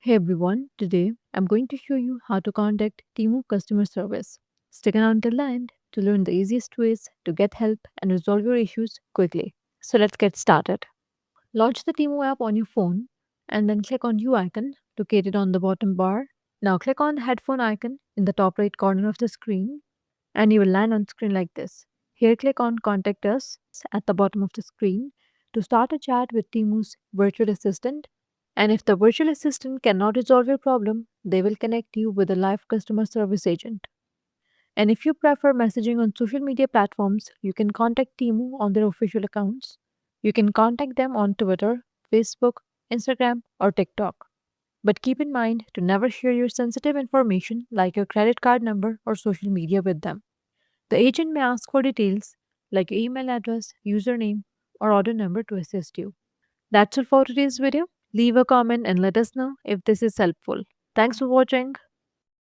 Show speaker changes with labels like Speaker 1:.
Speaker 1: Hey everyone, today I'm going to show you how to contact Temu customer service. Stick around until the end to learn the easiest ways to get help and resolve your issues quickly. So let's get started. Launch the Temu app on your phone and then click on U icon located on the bottom bar. Now click on the headphone icon in the top right corner of the screen and you will land on screen like this. Here click on contact us at the bottom of the screen to start a chat with Temu's virtual assistant, and if the virtual assistant cannot resolve your problem, they will connect you with a live customer service agent. And if you prefer messaging on social media platforms, you can contact Temu on their official accounts. You can contact them on Twitter, Facebook, Instagram, or TikTok. But keep in mind to never share your sensitive information like your credit card number or social media with them. The agent may ask for details like your email address, username, or order number to assist you. That's all for today's video. Leave a comment and let us know if this is helpful. Thanks for watching.